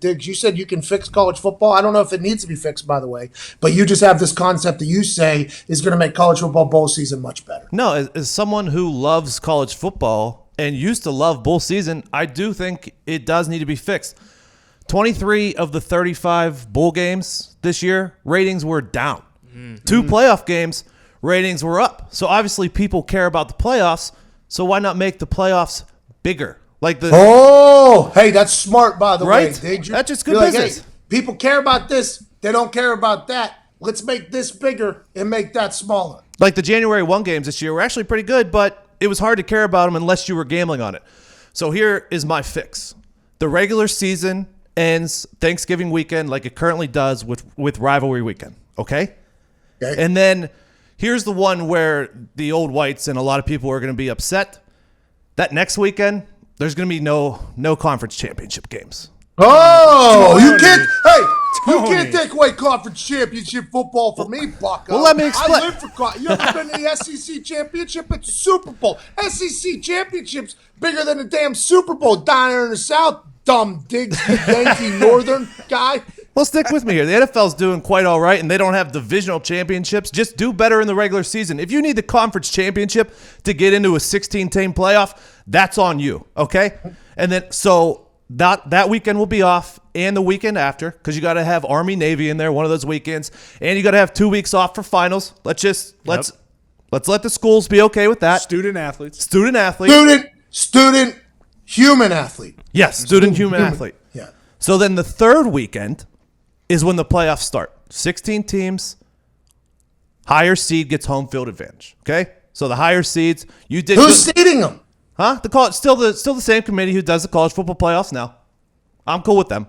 Diggs, you said you can fix college football. I don't know if it needs to be fixed, by the way, but you just have this concept that you say is going to make college football bowl season much better. No, as someone who loves college football and used to love bowl season, I do think it does need to be fixed. 23 of the 35 bowl games this year, ratings were down. 2 playoff games, ratings were up. So obviously people care about the playoffs, so why not make the playoffs bigger? Hey, that's smart, by the way. Diggs. That's just good business. Hey, people care about this. They don't care about that. Let's make this bigger and make that smaller. Like the January 1 games this year were actually pretty good, but it was hard to care about them unless you were gambling on it. So here is my fix. The regular season ends Thanksgiving weekend like it currently does with rivalry weekend, okay? And then here's the one where the old whites and a lot of people are going to be upset. That next weekend, there's going to be no conference championship games. Oh, you can't take away conference championship football from me, Bucko. Well, let me explain. I live for you ever been to the SEC championship? It's Super Bowl. SEC championship's bigger than the damn Super Bowl down there in the South. Dumb Diggs, Yankee Northern guy. Well, stick with me here. The NFL's doing quite all right, and they don't have divisional championships. Just do better in the regular season. If you need the conference championship to get into a 16-team playoff, that's on you, okay? And then So that weekend will be off, and the weekend after, because you got to have Army Navy in there one of those weekends, and you got to have 2 weeks off for finals. Let's let the schools be okay with that. Student athletes. Student human athlete. Yes, student human athlete. Yeah. So then the third weekend is when the playoffs start. 16 teams, higher seed gets home field advantage. Okay, so the higher seeds, Who's seeding them? Huh? Still the same committee who does the college football playoffs now. I'm cool with them.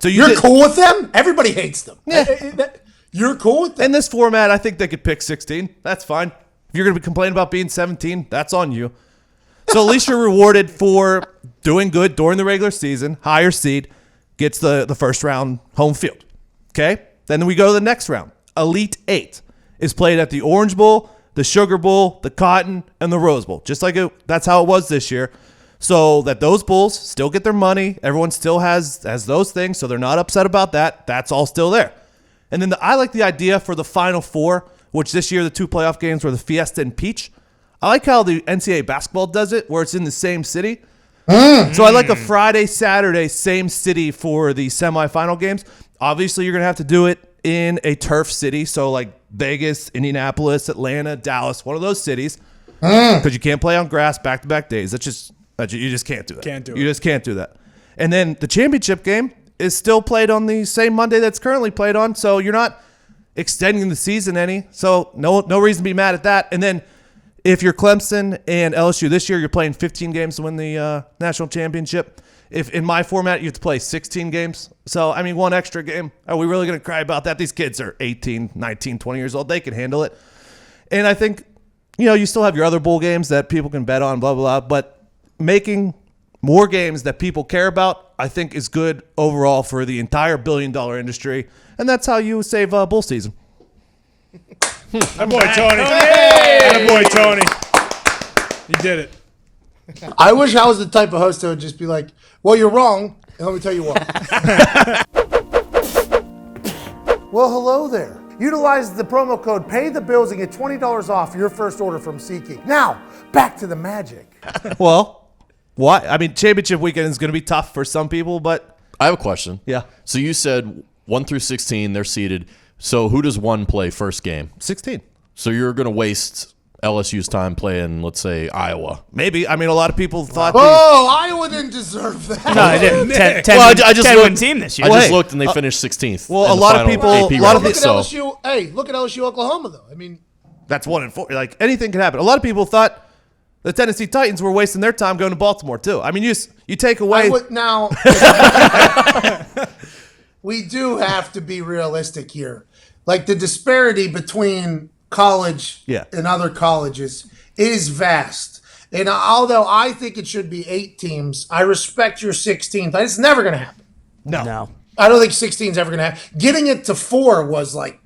So you're cool with them? Everybody hates them. Yeah. You're cool with them. In this format, I think they could pick 16. That's fine. If you're going to be complaining about being 17, that's on you. So at least you're rewarded for doing good during the regular season. Higher seed gets the first round home field. Okay? Then we go to the next round. Elite 8 is played at the Orange Bowl, the Sugar Bowl, the Cotton, and the Rose Bowl. Just like that's how it was this year. So that those bowls still get their money. Everyone still has those things, so they're not upset about that. That's all still there. And then I like the idea for the Final Four, which this year the 2 playoff games were the Fiesta and Peach. I like how the NCAA basketball does it, where it's in the same city. So I like a Friday, Saturday, same city for the semifinal games. Obviously, you're going to have to do it in a turf city, so like Vegas, Indianapolis, Atlanta, Dallas, one of those cities, because you can't play on grass back-to-back days. You just can't do that. You just can't do that. And then the championship game is still played on the same Monday that's currently played on, so you're not extending the season any. So no reason to be mad at that. And then if you're Clemson and LSU this year, you're playing 15 games to win the national championship. If in my format, you have to play 16 games. So, I mean, one extra game. Are we really going to cry about that? These kids are 18, 19, 20 years old. They can handle it. And I think, you still have your other bowl games that people can bet on, blah, blah, blah. But making more games that people care about, I think, is good overall for the entire billion-dollar industry. And that's how you save bowl season. That boy, Tony. That boy, Tony. You did it. I wish I was the type of host that would just be like, well, you're wrong, and let me tell you why. Well, hello there. Utilize the promo code PAYTHEBILLS and get $20 off your first order from SeatGeek. Now, back to the magic. Well, why? I mean, championship weekend is going to be tough for some people, but... I have a question. Yeah. So you said 1 through 16, they're seeded. So who does 1 play first game? 16. So you're going to waste LSU's time playing, let's say, Iowa. Maybe. I mean, a lot of people thought... Iowa didn't deserve that. No, they didn't. 10-win team this year. I just looked, and they finished 16th. Well, a lot of people... Look at LSU, Oklahoma, though. I mean... That's 1-4. Like, anything can happen. A lot of people thought the Tennessee Titans were wasting their time going to Baltimore, too. I mean, you take away... Now... We do have to be realistic here. Like, the disparity between college and other colleges is vast. And although I think it should be 8 teams, I respect your 16th. It's never going to happen. No. I don't think 16 is ever going to happen. Getting it to 4 was like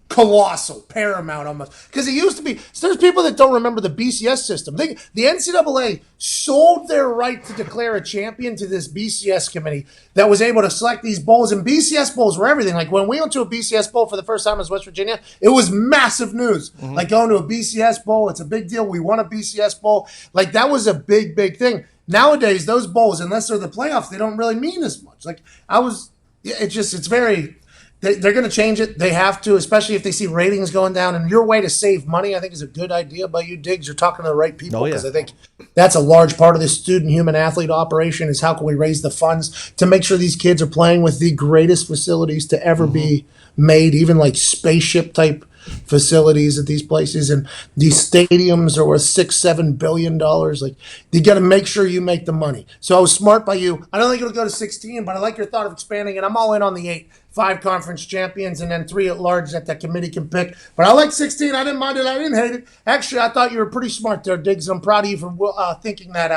colossal, paramount almost. Because it used to be, so there's people that don't remember the BCS system. The NCAA sold their right to declare a champion to this BCS committee that was able to select these bowls. And BCS bowls were everything. Like when we went to a BCS bowl for the first time as West Virginia, it was massive news. Like going to a BCS bowl, it's a big deal. We won a BCS bowl. Like that was a big, big thing. Nowadays, those bowls, unless they're the playoffs, they don't really mean as much. Like it's very... They're going to change it. They have to, especially if they see ratings going down. And your way to save money, I think, is a good idea by you, Diggs. You're talking to the right people because I think that's a large part of this student human athlete operation is how can we raise the funds to make sure these kids are playing with the greatest facilities to ever be made, even like spaceship type facilities at these places, and these stadiums are worth $6-7 billion. Like you got to make sure you make the money. So I was smart by you. I don't think it'll go to 16, but I like your thought of expanding it. I'm all in on the 8, 5 conference champions, and then 3 at large that the committee can pick. But I like 16. I didn't mind it. I didn't hate it. Actually, I thought you were pretty smart there, Diggs. I'm proud of you for thinking that out.